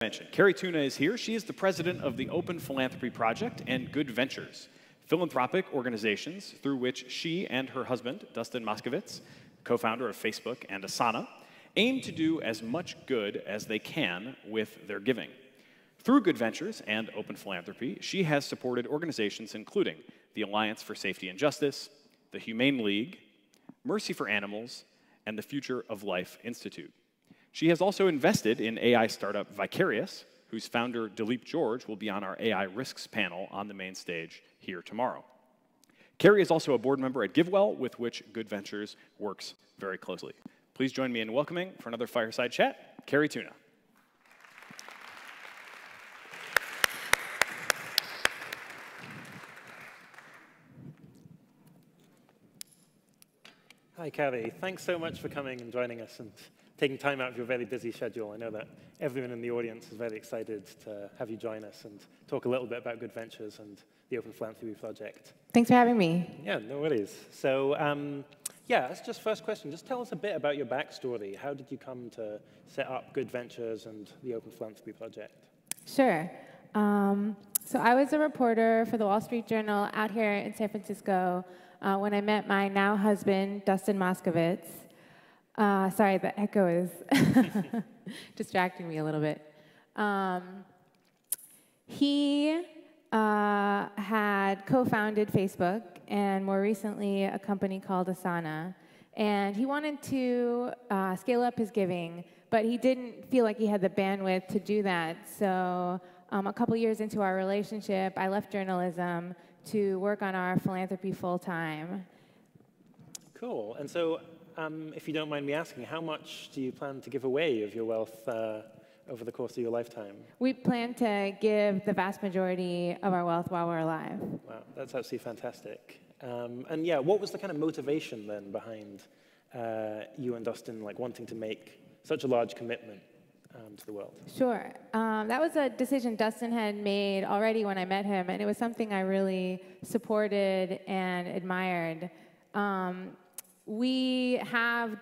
mentioned, Cari Tuna is here. She is the president of the Open Philanthropy Project and Good Ventures, philanthropic organizations through which she and her husband, Dustin Moskovitz, co-founder of Facebook and Asana, aim to do as much good as they can with their giving. Through Good Ventures and Open Philanthropy, she has supported organizations including the Alliance for Safety and Justice, the Humane League, Mercy for Animals, and the Future of Life Institute. She has also invested in AI startup Vicarious, whose founder, Dilip George, will be on our AI risks panel on the main stage here tomorrow. Cari is also a board member at GiveWell, with which Good Ventures works very closely. Please join me in welcoming, for another fireside chat, Cari Tuna. Hi, Cari. Thanks so much for coming and joining us and taking time out of your very busy schedule. I know that everyone in the audience is very excited to have you join us and talk a little bit about Good Ventures and the Open Philanthropy Project. Thanks for having me. Yeah, no worries. So, yeah, that's just first question. Just tell us a bit about your backstory. How did you come to set up Good Ventures and the Open Philanthropy Project? Sure. So I was a reporter for the Wall Street Journal out here in San Francisco when I met my now husband, Dustin Moskovitz. Sorry, the echo is distracting me a little bit. He had co-founded Facebook and more recently a company called Asana. And he wanted to scale up his giving, but he didn't feel like he had the bandwidth to do that. So a couple years into our relationship, I left journalism to work on our philanthropy full-time. Cool. And so if you don't mind me asking, how much do you plan to give away of your wealth over the course of your lifetime? We plan to give the vast majority of our wealth while we're alive. Wow, that's absolutely fantastic. And yeah, what was the kind of motivation then behind you and Dustin wanting to make such a large commitment to the world? Sure. That was a decision Dustin had made already when I met him, and it was something I really supported and admired. We have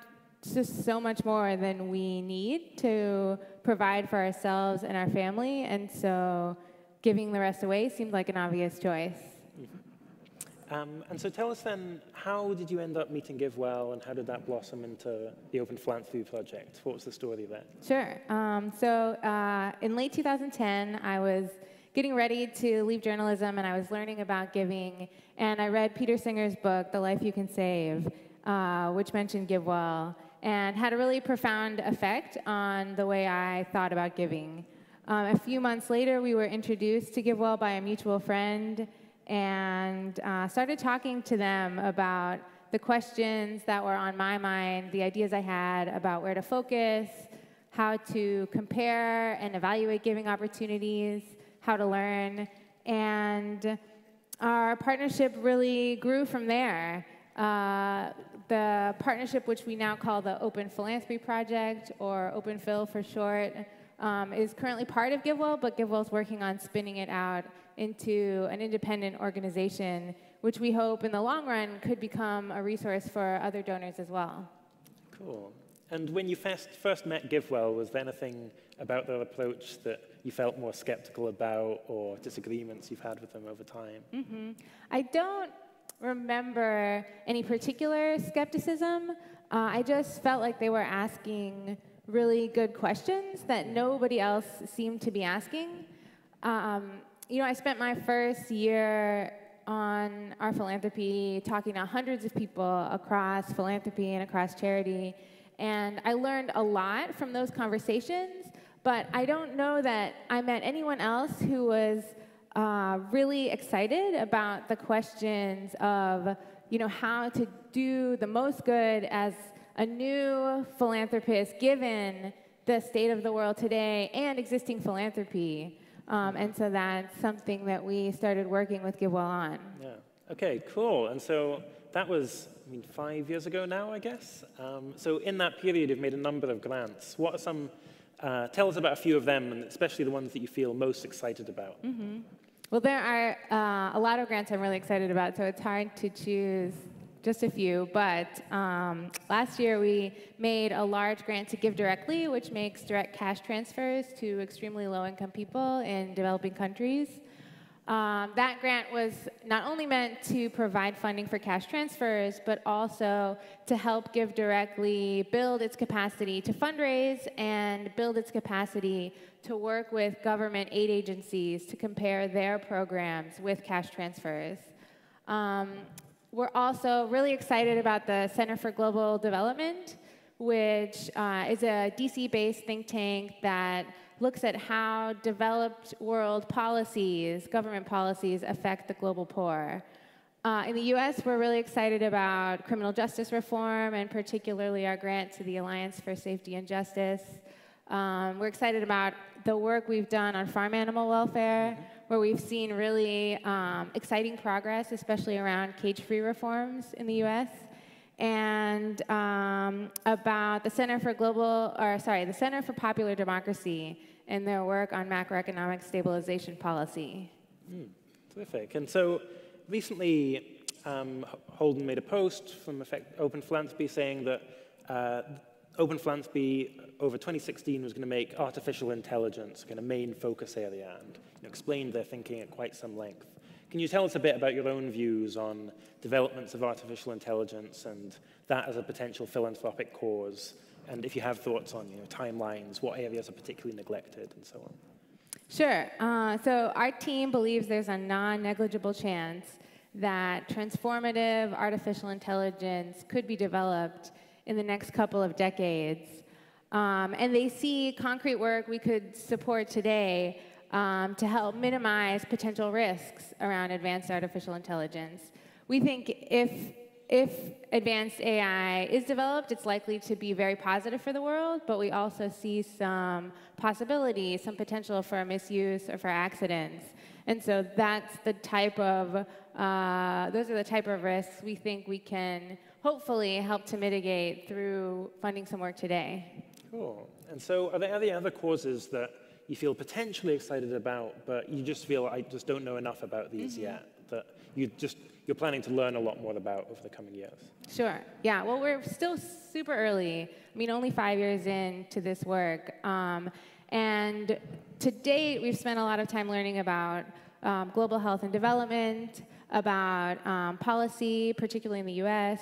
just so much more than we need to provide for ourselves and our family, and so giving the rest away seemed like an obvious choice. And so tell us then, how did you end up meeting GiveWell, and how did that blossom into the Open Philanthropy Project? What was the story there? Sure. In late 2010, I was getting ready to leave journalism, and I was learning about giving, and I read Peter Singer's book, The Life You Can Save, which mentioned GiveWell, and had a really profound effect on the way I thought about giving. A few months later, we were introduced to GiveWell by a mutual friend, and started talking to them about the questions that were on my mind, the ideas I had about where to focus, how to compare and evaluate giving opportunities, how to learn, and our partnership really grew from there. The partnership, which we now call the Open Philanthropy Project, or Open Phil for short, is currently part of GiveWell, but GiveWell is working on spinning it out into an independent organization, which we hope in the long run could become a resource for other donors as well. Cool. And when you first met GiveWell, was there anything about their approach that you felt more skeptical about, or disagreements you've had with them over time? Mm-hmm. I don't remember any particular skepticism. I just felt like they were asking really good questions that nobody else seemed to be asking. You know, I spent my first year on our philanthropy talking to hundreds of people across philanthropy and across charity, and I learned a lot from those conversations, but I don't know that I met anyone else who was really excited about the questions of, you know, how to do the most good as a new philanthropist given the state of the world today and existing philanthropy. And so that's something that we started working with GiveWell on. Yeah. Okay, cool. And so that was, 5 years ago now, I guess. So in that period, you've made a number of grants. What are some, tell us about a few of them, and especially the ones that you feel most excited about. Mm-hmm. Well, there are a lot of grants I'm really excited about, so it's hard to choose just a few, but last year we made a large grant to Give Directly, which makes direct cash transfers to extremely low-income people in developing countries. That grant was not only meant to provide funding for cash transfers, but also to help Give Directly build its capacity to fundraise and build its capacity to work with government aid agencies to compare their programs with cash transfers. We're also really excited about the Center for Global Development, which is a DC-based think tank that looks at how developed world policies, government policies, affect the global poor. In the US, we're really excited about criminal justice reform, and particularly our grant to the Alliance for Safety and Justice. We're excited about the work we've done on farm animal welfare, where we've seen really exciting progress, especially around cage-free reforms in the US. And about the Center for the Center for Popular Democracy and their work on macroeconomic stabilization policy. Terrific. And so recently, Holden made a post from Open Philanthropy saying that Open Philanthropy over 2016 was going to make artificial intelligence kind of main focus area, and explained their thinking at quite some length. Can you tell us a bit about your own views on developments of artificial intelligence and that as a potential philanthropic cause? And if you have thoughts on timelines, what areas are particularly neglected, and so on? Sure. So our team believes there's a non-negligible chance that transformative artificial intelligence could be developed in the next couple of decades. And they see concrete work we could support today to help minimize potential risks around advanced artificial intelligence. We think if advanced AI is developed, it's likely to be very positive for the world, but we also see some possibility, some potential for misuse or for accidents. And so that's the type of, those are the type of risks we think we can hopefully help to mitigate through funding some work today. Cool. And so are there any other causes that you feel potentially excited about, but you just feel, I just don't know enough about these yet, that you're planning to learn a lot more about over the coming years? Sure. Yeah. Well, we're still super early. I mean, only 5 years into this work. And to date, we've spent a lot of time learning about global health and development, about policy, particularly in the US,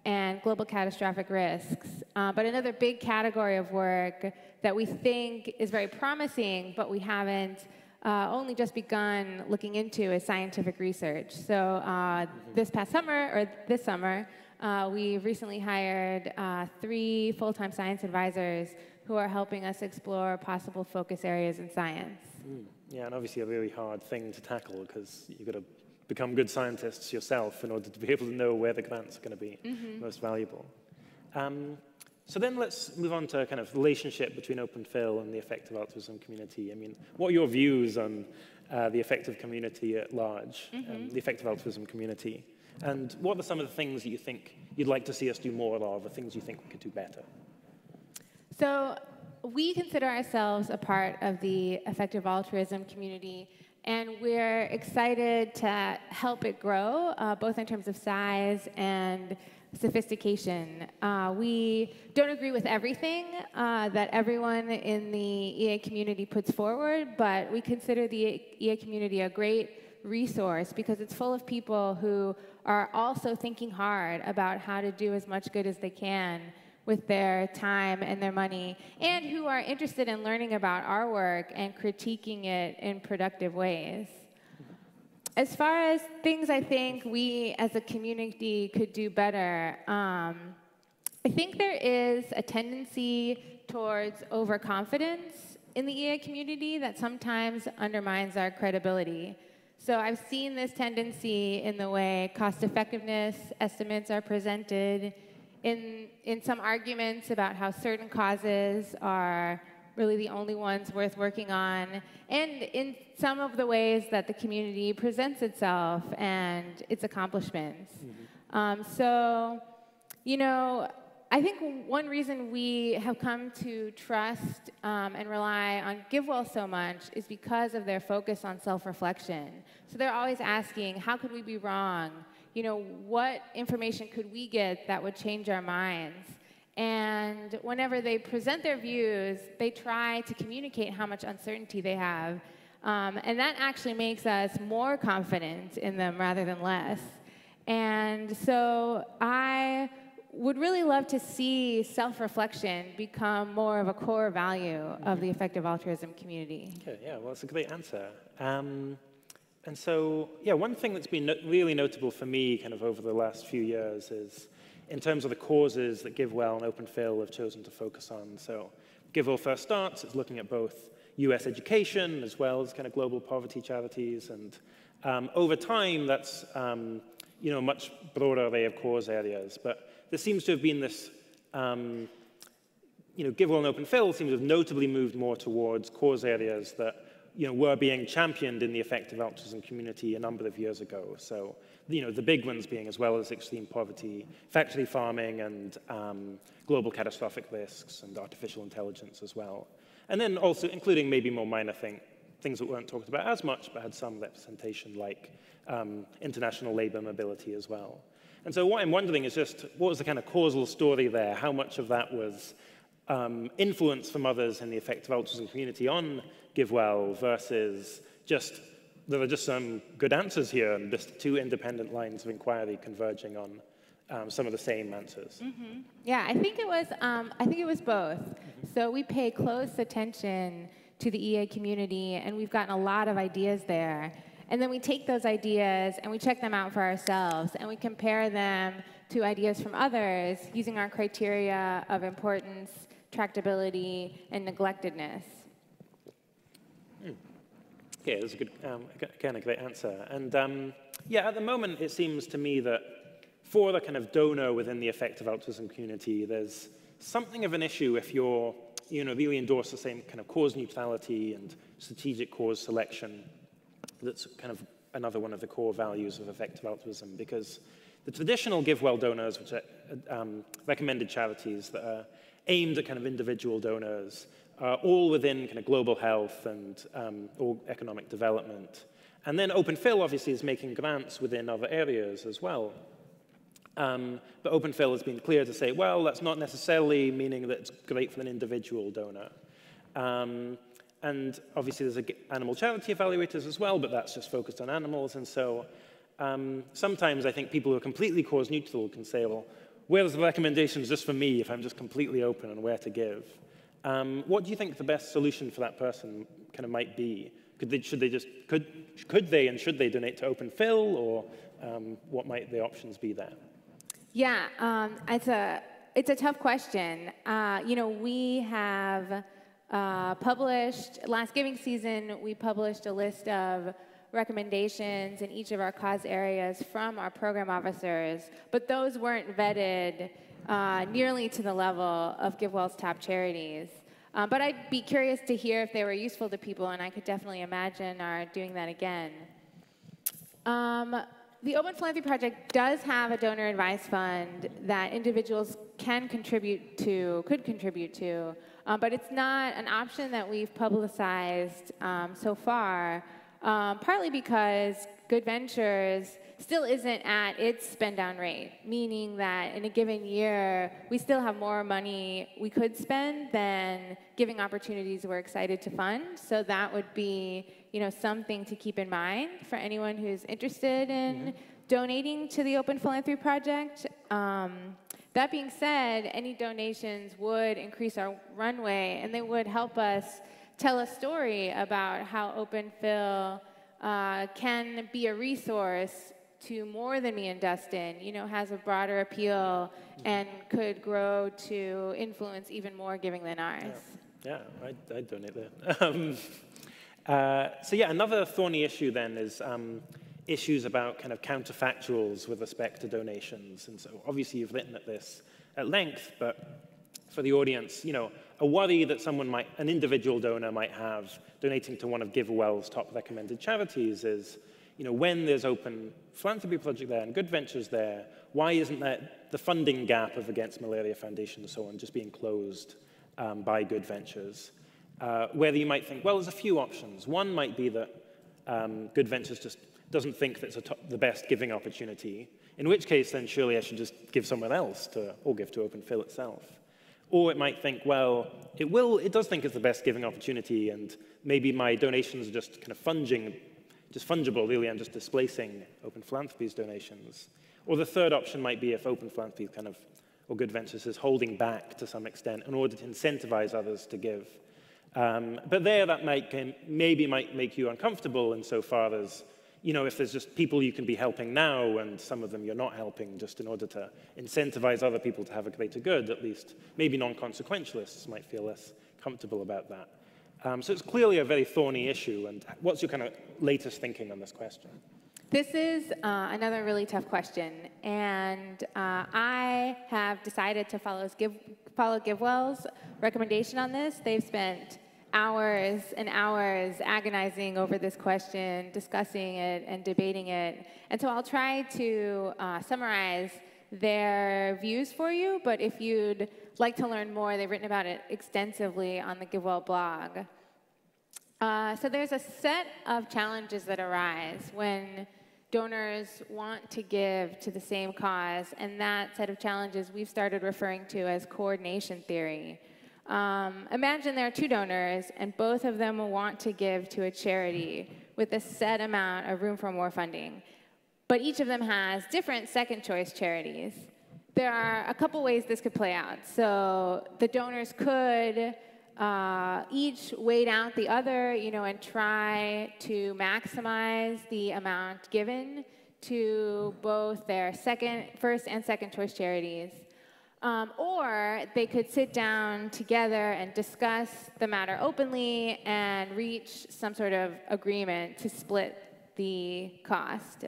and global catastrophic risks. But another big category of work that we think is very promising, but we haven't only just begun looking into is scientific research. So this summer, we recently hired 3 full-time science advisors who are helping us explore possible focus areas in science. Yeah, and obviously a really hard thing to tackle because you've got to become good scientists yourself in order to be able to know where the grants are going to be most valuable. So then let's move on to kind of relationship between Open Phil and the effective altruism community. I mean, what are your views on the effective community at large, the effective altruism community? And what are some of the things that you think you'd like to see us do more of, or things you think we could do better? So we consider ourselves a part of the effective altruism community, and we're excited to help it grow, both in terms of size and sophistication. We don't agree with everything that everyone in the EA community puts forward, but we consider the EA community a great resource because it's full of people who are also thinking hard about how to do as much good as they can with their time and their money, and who are interested in learning about our work and critiquing it in productive ways. As far as things I think we as a community could do better, I think there is a tendency towards overconfidence in the EA community that sometimes undermines our credibility. So I've seen this tendency in the way cost-effectiveness estimates are presented, in some arguments about how certain causes are really the only ones worth working on, and in some of the ways that the community presents itself and its accomplishments. So, I think one reason we have come to trust and rely on GiveWell so much is because of their focus on self-reflection. So they're always asking, how could we be wrong? what information could we get that would change our minds? And whenever they present their views, they try to communicate how much uncertainty they have. And that actually makes us more confident in them rather than less. And so I would really love to see self-reflection become more of a core value of the effective altruism community. Okay, yeah, well, that's a great answer. And so, yeah, one thing that's been really notable for me kind of over the last few years is in terms of the causes that GiveWell and Open Phil have chosen to focus on. So GiveWell First Starts is looking at both US education as well as kind of global poverty charities. And over time, that's a much broader array of cause areas. But there seems to have been this, GiveWell and Open Phil seem to have notably moved more towards cause areas that were being championed in the effective altruism community a number of years ago. So, the big ones being as well as extreme poverty, factory farming, and global catastrophic risks, and artificial intelligence as well. And then also including maybe more minor things that weren't talked about as much, but had some representation, like international labor mobility as well. And so what I'm wondering is just, what was the kind of causal story there? How much of that was influence from others in the effective altruism community on GiveWell versus just, there are just some good answers here and just two independent lines of inquiry converging on some of the same answers? Mm-hmm. Yeah, I think it was both. Mm-hmm. So we pay close attention to the EA community, and we've gotten a lot of ideas there. And then we take those ideas and we check them out for ourselves, and we compare them to ideas from others using our criteria of importance, tractability, and neglectedness. Okay, that's a good, again, a great answer. And yeah, at the moment, it seems to me that for the kind of donor within the effective altruism community, there's something of an issue if you're, really endorse the same kind of cause neutrality and strategic cause selection. That's kind of another one of the core values of effective altruism, because the traditional GiveWell donors, which are recommended charities that are aimed at kind of individual donors, are all within kind of global health and or economic development. And then Open Phil obviously is making grants within other areas as well. But Open Phil has been clear to say, well, that's not necessarily meaning that it's great for an individual donor. And obviously there's animal charity evaluators as well, but that's just focused on animals. And so sometimes I think people who are completely cause neutral can say, well, where's the recommendations just for me if I'm just completely open on where to give? What do you think the best solution for that person kind of might be? Could they and should they donate to Open Phil, or what might the options be there? Yeah, it's a tough question. We have published, last giving season, we published a list of recommendations in each of our cause areas from our program officers, but those weren't vetted nearly to the level of GiveWell's top charities. But I'd be curious to hear if they were useful to people, and I could definitely imagine our doing that again. The Open Philanthropy Project does have a donor advice fund that individuals could contribute to, but it's not an option that we've publicized so far, partly because Good Ventures still isn't at its spend down rate, meaning that in a given year, we still have more money we could spend than giving opportunities we're excited to fund. So that would be, something to keep in mind for anyone who's interested in donating to the Open Philanthropy Project. That being said, any donations would increase our runway, and they would help us tell a story about how Open Phil can be a resource to more than me and Dustin, has a broader appeal and could grow to influence even more giving than ours. Yeah, I'd donate there. So yeah, another thorny issue then is issues about kind of counterfactuals with respect to donations. And so obviously you've written at this at length, but for the audience, a worry that an individual donor might have donating to one of GiveWell's top recommended charities is, when there's Open Philanthropy Project there and Good Ventures there, why isn't that the funding gap of Against Malaria Foundation and so on just being closed by Good Ventures? Whether you might think, well, there's a few options. One might be that Good Ventures just doesn't think that's the best giving opportunity, in which case then surely I should just give someone else or give to OpenPhil itself. Or it might think, well, it does think it's the best giving opportunity, and maybe my donations are just kind of fungible, really, and just displacing Open Philanthropy's donations. Or the third option might be if Open Philanthropy or Good Ventures is holding back to some extent in order to incentivize others to give. But there, that maybe might make you uncomfortable insofar as, if there's just people you can be helping now and some of them you're not helping just in order to incentivize other people to have a greater good, at least maybe non-consequentialists might feel less comfortable about that. So it's clearly a very thorny issue. And what's your kind of latest thinking on this question? This is another really tough question. And I have decided to follow GiveWell's recommendation on this. They've spent hours and hours agonizing over this question, discussing it, and debating it. And so I'll try to summarize their views for you. But if you'd like to learn more, they've written about it extensively on the GiveWell blog. So there's a set of challenges that arise when donors want to give to the same cause, and that set of challenges we've started referring to as coordination theory. Imagine there are two donors, and both of them will want to give to a charity with a set amount of room for more funding. But each of them has different second-choice charities. There are a couple ways this could play out. So the donors could each wait out the other, and try to maximize the amount given to both their first and second choice charities. Or they could sit down together and discuss the matter openly and reach some sort of agreement to split the cost.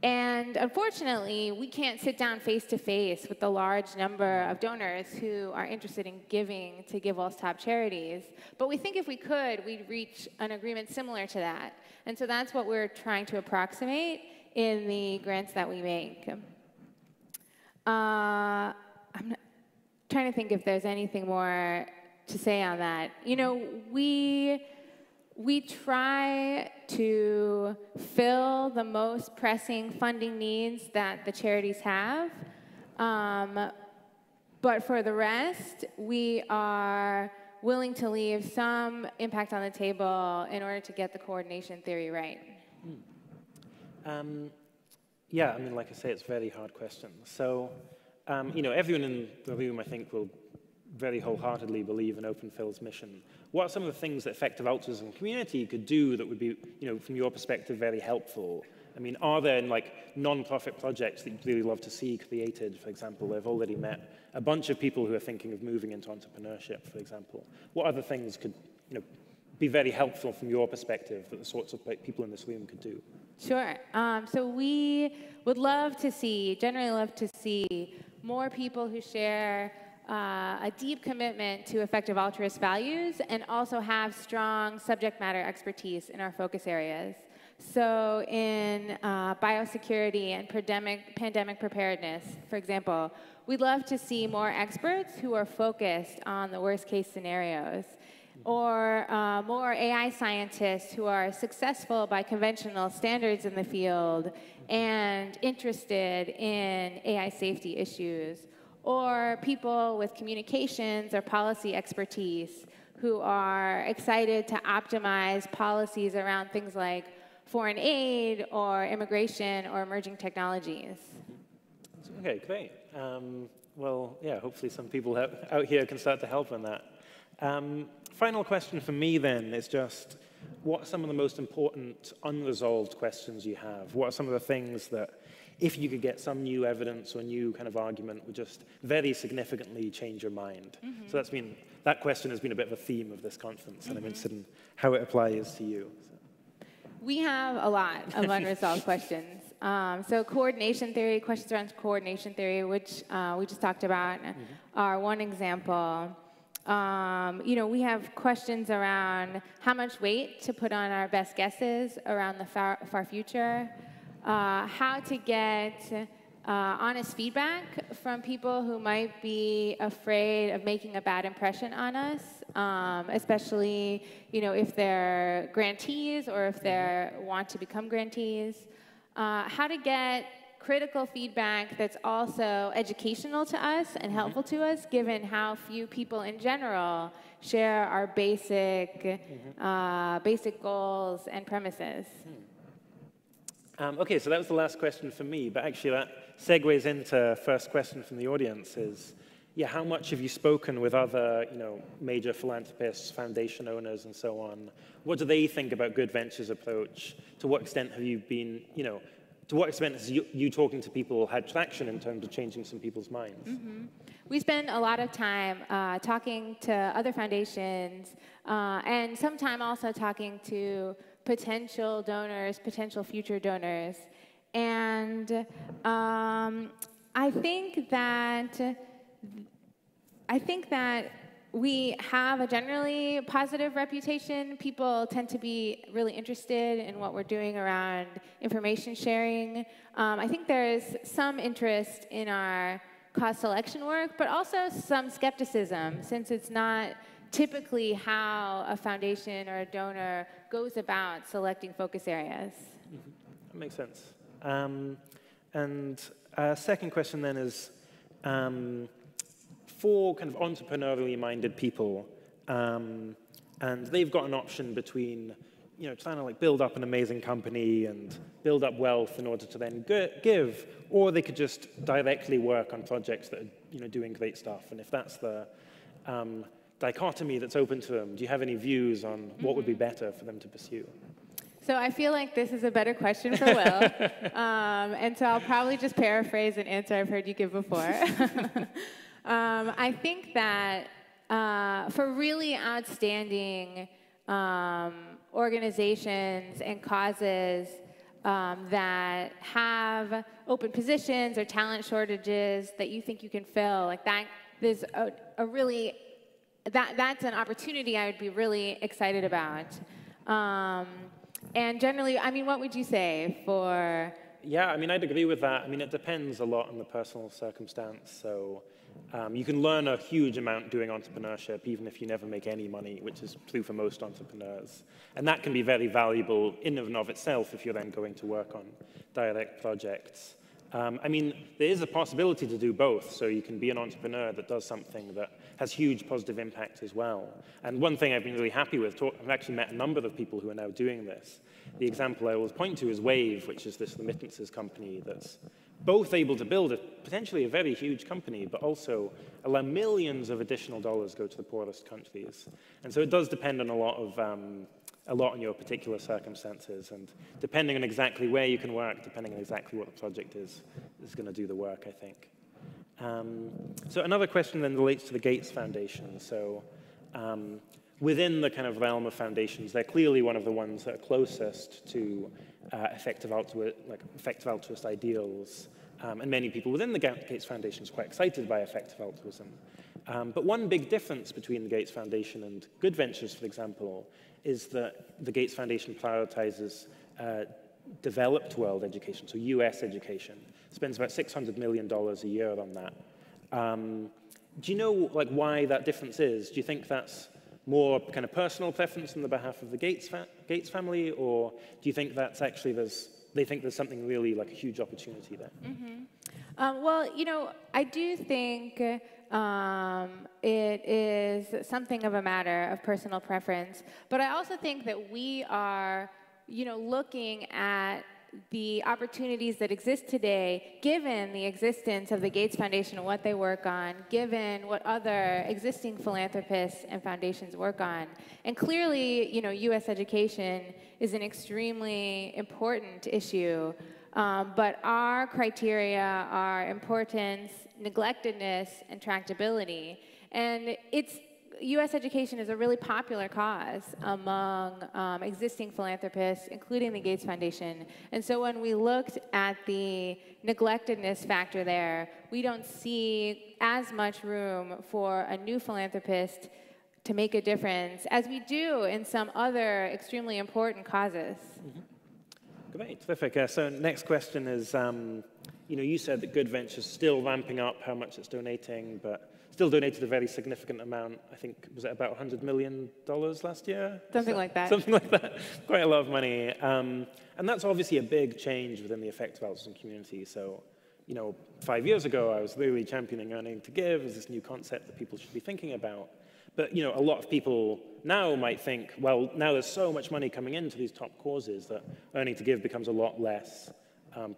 And unfortunately, we can't sit down face-to-face with the large number of donors who are interested in giving to GiveWell's top charities. But we think if we could, we'd reach an agreement similar to that. And so that's what we're trying to approximate in the grants that we make. I'm trying to think if there's anything more to say on that. We try to fill the most pressing funding needs that the charities have. But for the rest, we are willing to leave some impact on the table in order to get the coordination theory right. Yeah, like I say, it's a very hard question. So, everyone in the room, I think, will very wholeheartedly believe in OpenPhil's mission. What are some of the things that effective altruism community could do that would be, from your perspective, very helpful? Are there non-profit projects that you'd really love to see created, for example? I've already met a bunch of people who are thinking of moving into entrepreneurship, for example. What other things could, be very helpful from your perspective that the sorts of people in this room could do? Sure. So we would generally love to see more people who share a deep commitment to effective altruist values and also have strong subject matter expertise in our focus areas. So in biosecurity and pandemic preparedness, for example, we'd love to see more experts who are focused on the worst case scenarios, or more AI scientists who are successful by conventional standards in the field and interested in AI safety issues, or people with communications or policy expertise who are excited to optimize policies around things like foreign aid or immigration or emerging technologies. Okay, great. Well, yeah, hopefully some people out here can start to help on that. Final question for me then is just, what are some of the most important unresolved questions you have? What are some of the things that, if you could get some new evidence or new kind of argument, would just very significantly change your mind? Mm-hmm. So that question has been a bit of a theme of this conference, and I'm interested in how it applies to you. So. We have a lot of unresolved questions. So questions around coordination theory, which we just talked about, are one example. We have questions around how much weight to put on our best guesses around the far future, how to get honest feedback from people who might be afraid of making a bad impression on us especially if they're grantees or if they want to become grantees. How to get critical feedback that's also educational to us and helpful to us, given how few people in general share our basic goals and premises. OK, so that was the last question for me. But actually, that segues into first question from the audience is, yeah, how much have you spoken with other major philanthropists, foundation owners, and so on? What do they think about Good Ventures' approach? To what extent have you been, to what extent has you talking to people had traction in terms of changing some people's minds? We spend a lot of time talking to other foundations and some time also talking to potential donors, potential future donors. And I think that we have a generally positive reputation. People tend to be really interested in what we're doing around information sharing. I think there's some interest in our cause selection work, but also some skepticism, since it's not typically how a foundation or a donor goes about selecting focus areas. That makes sense. And second question then is, for kind of entrepreneurially minded people, and they've got an option between trying to build up an amazing company and build up wealth in order to then give, or they could just directly work on projects that are doing great stuff. And if that's the dichotomy that's open to them, do you have any views on what would be better for them to pursue? So I feel like this is a better question for Will. And so I'll probably just paraphrase an answer I've heard you give before. I think that for really outstanding organizations and causes that have open positions or talent shortages that you think you can fill, like that, there's a really, that's an opportunity I would be really excited about. And generally, I mean, what would you say for? Yeah, I mean, I'd agree with that. I mean, it depends a lot on the personal circumstance. So you can learn a huge amount doing entrepreneurship, even if you never make any money, which is true for most entrepreneurs. And that can be very valuable in and of itself if you're then going to work on direct projects. I mean, there is a possibility to do both. So you can be an entrepreneur that does something that has huge positive impact as well. And one thing I've been really happy with, I've actually met a number of people who are now doing this. The example I always point to is Wave, which is this remittances company that's both able to build potentially a very huge company, but also allow millions of additional dollars go to the poorest countries. And so it does depend on a lot on your particular circumstances, and depending on exactly where you can work, depending on exactly what the project is going to do the work, I think. So another question then relates to the Gates Foundation. So within the kind of realm of foundations, they're clearly one of the ones that are closest to effective altruist ideals. And many people within the Gates Foundation are quite excited by effective altruism. But one big difference between the Gates Foundation and Good Ventures, for example, is that the Gates Foundation prioritizes developed world education, so US education. Spends about $600 million a year on that. Do you know why that difference is? Do you think that's more kind of personal preference on the behalf of the Gates family, or do you think that's actually they think there's something really like a huge opportunity there? Well, I do think it is something of a matter of personal preference, but I also think that we are, looking at the opportunities that exist today, given the existence of the Gates Foundation and what they work on, given what other existing philanthropists and foundations work on. And clearly, U.S. education is an extremely important issue, but our criteria are importance, neglectedness, and tractability. And U.S. education is a really popular cause among existing philanthropists, including the Gates Foundation. And so when we looked at the neglectedness factor there, we don't see as much room for a new philanthropist to make a difference as we do in some other extremely important causes. Great, terrific. So next question is, you said that Good Ventures is still ramping up how much it's donating, but still donated a very significant amount. I think, was it about $100 million last year? Something like that. Something like that. Quite a lot of money. And that's obviously a big change within the effective altruism community. So, 5 years ago, I was really championing earning to give as this new concept that people should be thinking about. But, a lot of people now might think, well, now there's so much money coming into these top causes that earning to give becomes a lot less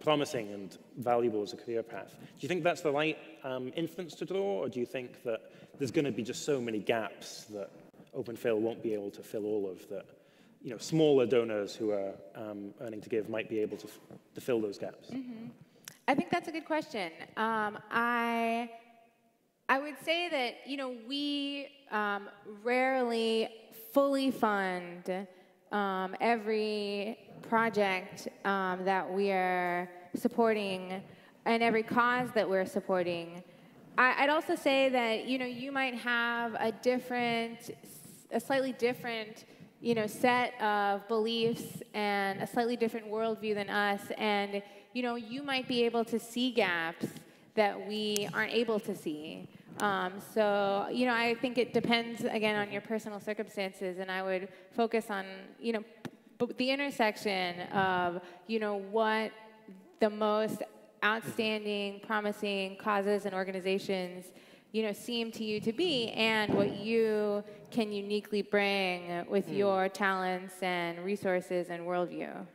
promising and valuable as a career path. Do you think that's the right inference to draw, or do you think that there's going to be just so many gaps that OpenPhil won't be able to fill all of that? Smaller donors who are earning to give might be able to fill those gaps. Mm-hmm. I think that's a good question. I would say that we rarely fully fund every project that we are supporting and every cause that we're supporting. I'd also say that you might have a slightly different set of beliefs and a slightly different worldview than us, and you might be able to see gaps that we aren't able to see. So, I think it depends, again, on your personal circumstances, and I would focus on, the intersection of, what the most outstanding, promising causes and organizations, seem to you to be, and what you can uniquely bring with your talents and resources and worldview.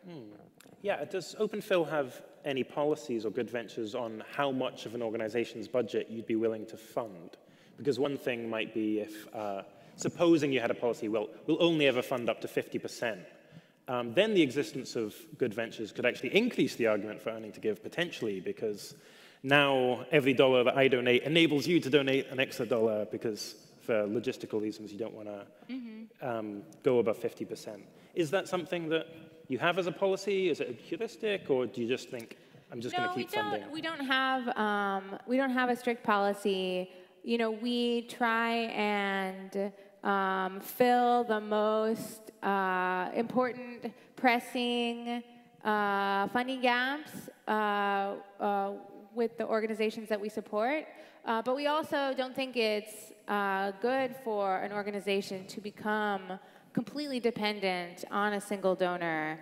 Yeah, does OpenPhil have any policies or good ventures on how much of an organization's budget you'd be willing to fund? Because one thing might be if, supposing you had a policy, well, we'll only ever fund up to 50%, then the existence of good ventures could actually increase the argument for earning to give potentially, because now every dollar that I donate enables you to donate an extra dollar because for logistical reasons you don't want to go above 50%. Is that something that you have as a policy? Is it a heuristic, or do you just think, I'm just going to keep funding? We don't have a strict policy. We try and fill the most important, pressing funding gaps with the organizations that we support. But we also don't think it's good for an organization to become completely dependent on a single donor,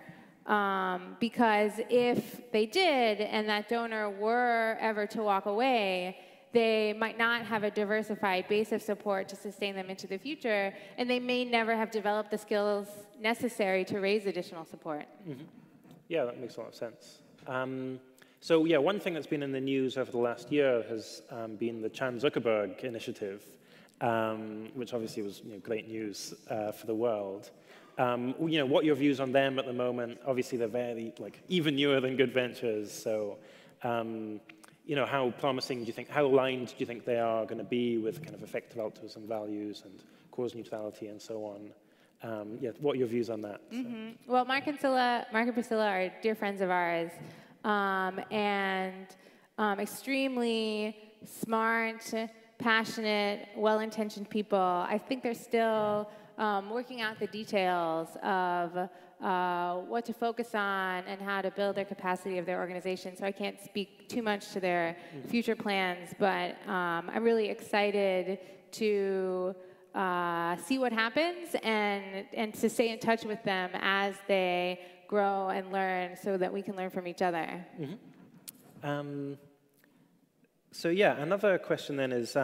because if they did and that donor were ever to walk away, they might not have a diversified base of support to sustain them into the future, and they may never have developed the skills necessary to raise additional support. Mm-hmm. Yeah, that makes a lot of sense. So yeah, one thing that's been in the news over the last year has been the Zuckerberg initiative, which obviously was great news for the world. What are your views on them at the moment? Obviously, they're very even newer than good ventures. So, how promising do you think? How aligned do you think they are going to be with kind of effective altruism values and cause neutrality and so on? What are your views on that? Mm-hmm. Well, Mark and Priscilla are dear friends of ours, and extremely smart, passionate, well-intentioned people. I think they're still working out the details of what to focus on and how to build their capacity of their organization. So I can't speak too much to their future plans, but I'm really excited to see what happens and to stay in touch with them as they grow and learn, so that we can learn from each other. Mm-hmm. So yeah, another question then is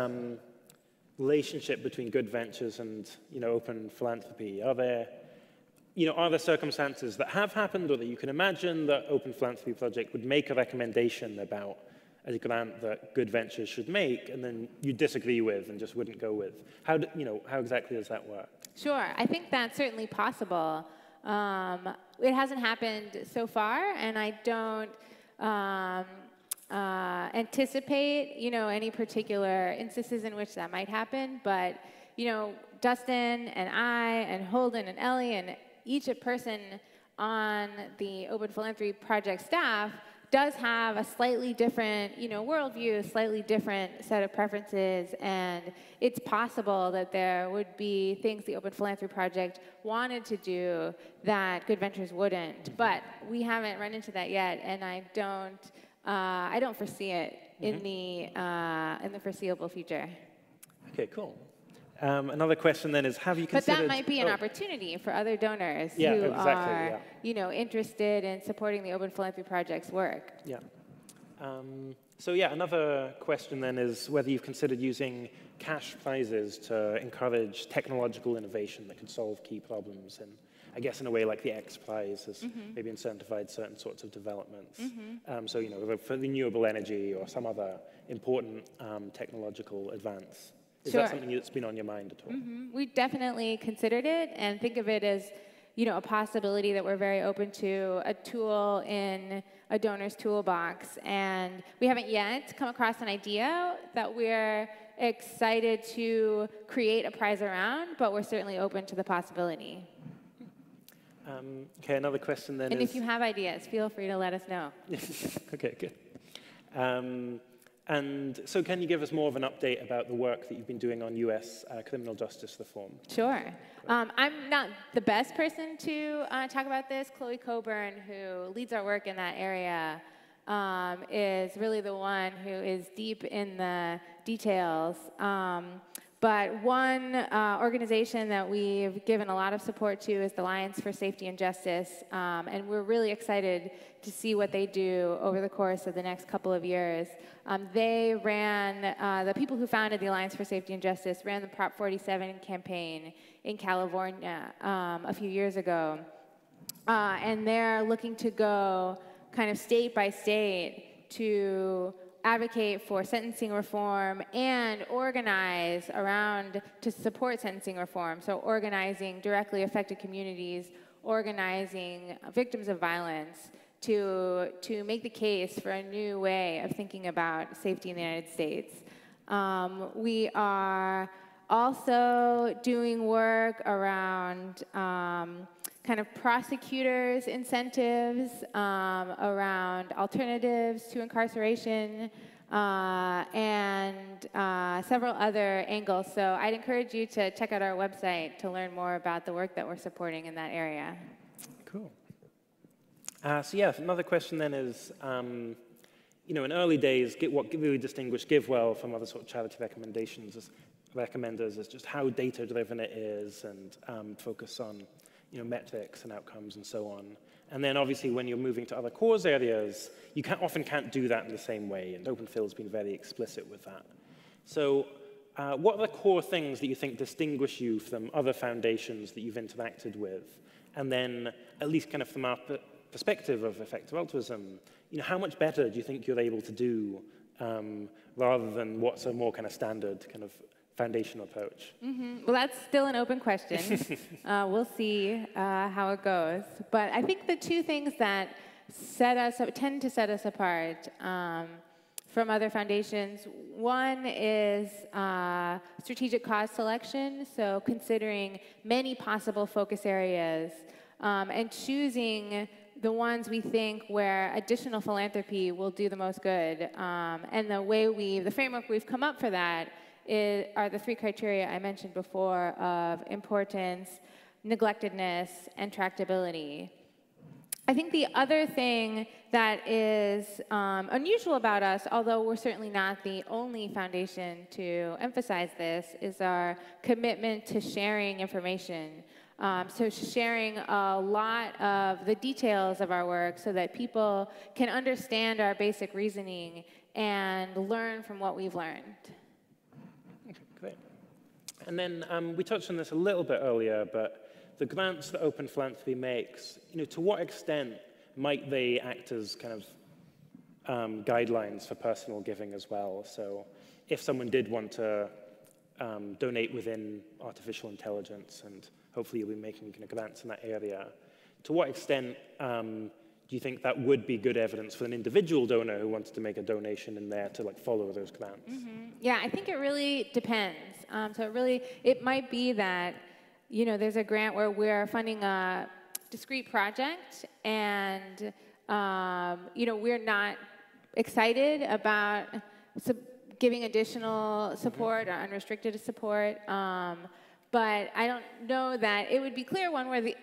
relationship between good ventures and open philanthropy. Are there circumstances that have happened or that you can imagine that Open Philanthropy Project would make a recommendation about a grant that good ventures should make, and then you disagree with and just wouldn't go with? How exactly does that work? Sure, I think that's certainly possible. It hasn't happened so far, and I don't anticipate, any particular instances in which that might happen. But, Dustin and I and Holden and Ellie and each person on the Open Philanthropy Project staff does have a slightly different, worldview, a slightly different set of preferences, and it's possible that there would be things the Open Philanthropy Project wanted to do that Good Ventures wouldn't. But we haven't run into that yet, and I don't foresee it in the foreseeable future. Okay, cool. Another question then is, have you considered... But that might be an opportunity for other donors who exactly, are, interested in supporting the Open Philanthropy Project's work. Yeah. So yeah, another question then is whether you've considered using cash prizes to encourage technological innovation that could solve key problems, and I guess in a way like the X Prize has maybe incentivized certain sorts of developments. So for renewable energy or some other important technological advance. Is that something that's been on your mind at all? We definitely considered it and think of it as, a possibility that we're very open to, a tool in a donor's toolbox. And we haven't yet come across an idea that we're excited to create a prize around, but we're certainly open to the possibility. Okay, another question then and if you have ideas, feel free to let us know. Okay, good. And so can you give us more of an update about the work that you've been doing on US criminal justice reform? Sure. I'm not the best person to talk about this. Chloe Coburn, who leads our work in that area, is really the one who is deep in the details. But one organization that we've given a lot of support to is the Alliance for Safety and Justice, and we're really excited to see what they do over the course of the next couple of years. They ran, the people who founded the Alliance for Safety and Justice ran the Prop 47 campaign in California a few years ago, and they're looking to go kind of state by state to advocate for sentencing reform and organize around to support sentencing reform. So organizing directly affected communities, organizing victims of violence to make the case for a new way of thinking about safety in the United States. We are also doing work around kind of prosecutors' incentives, around alternatives to incarceration, and several other angles. So I'd encourage you to check out our website to learn more about the work that we're supporting in that area. Cool. So yeah, another question then is, in early days, what really distinguished GiveWell from other sort of charity recommenders is just how data-driven it is and focus on metrics and outcomes and so on. And then obviously when you're moving to other cause areas, you often can't do that in the same way, and OpenPhil has been very explicit with that. So what are the core things that you think distinguish you from other foundations that you've interacted with? And then, at least kind of from our perspective of effective altruism, how much better do you think you're able to do rather than what's a more kind of standard kind of foundational approach? Well, that's still an open question. We'll see how it goes. But I think the two things that tend to set us apart from other foundations, one is strategic cause selection, so considering many possible focus areas and choosing the ones we think where additional philanthropy will do the most good. And the framework we've come up for that are the three criteria I mentioned before of importance, neglectedness, and tractability. I think the other thing that is unusual about us, although we're certainly not the only foundation to emphasize this, is our commitment to sharing information. So sharing a lot of the details of our work so that people can understand our basic reasoning and learn from what we've learned. Okay, great. And then we touched on this a little bit earlier, but the grants that Open Philanthropy makes, to what extent might they act as kind of guidelines for personal giving as well? So if someone did want to donate within artificial intelligence, and hopefully you'll be making kind of grants in that area, to what extent do you think that would be good evidence for an individual donor who wanted to make a donation in there to follow those grants? Yeah, I think it really depends. It might be that there's a grant where we're funding a discrete project, and we're not excited about giving additional support or unrestricted support. But I don't know that it would be clear one way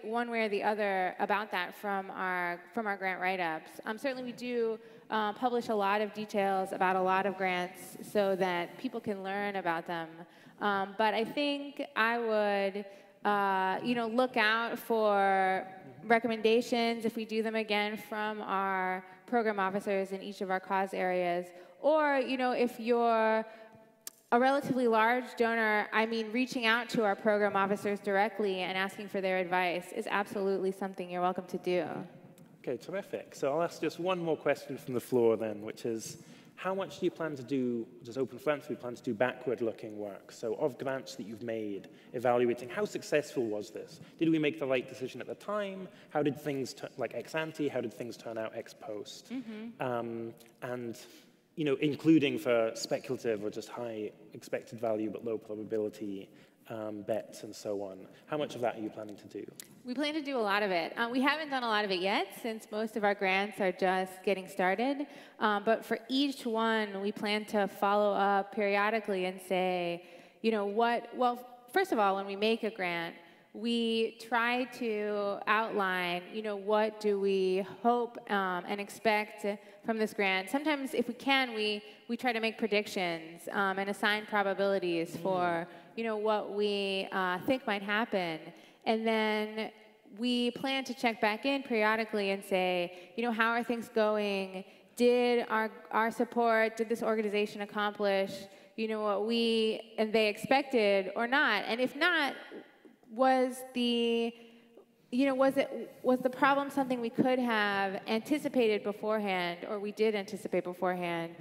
or the other about that from our grant write-ups. Certainly, we do publish a lot of details about a lot of grants so that people can learn about them. But I think I would, look out for recommendations if we do them again from our program officers in each of our cause areas. Or, if you're a relatively large donor, reaching out to our program officers directly and asking for their advice is absolutely something you're welcome to do. Okay, terrific. So I'll ask just one more question from the floor then, which is, how much do you plan to do, does Open Philanthropy plan to do backward-looking work? So of grants that you've made, evaluating how successful was this? Did we make the right decision at the time? How did things, like ex ante, how did things turn out ex post? And including for speculative or just high expected value but low probability bets and so on. How much of that are you planning to do? We plan to do a lot of it. We haven't done a lot of it yet since most of our grants are just getting started. But for each one, we plan to follow up periodically and say, well, first of all, when we make a grant, we try to outline, what do we hope and expect from this grant. Sometimes, if we can, we try to make predictions and assign probabilities for, what we think might happen. And then we plan to check back in periodically and say, how are things going? Did our support, did this organization accomplish, what we and they expected or not? And if not, was the problem something we could have anticipated beforehand, or we did anticipate beforehand,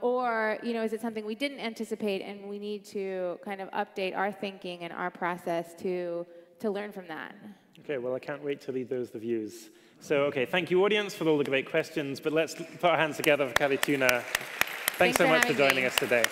or is it something we didn't anticipate and we need to kind of update our thinking and our process to learn from that? Okay, well, I can't wait to read those reviews. So, okay, thank you, audience, for all the great questions, but let's put our hands together for Cari, Tuna. Thanks so much for joining us today.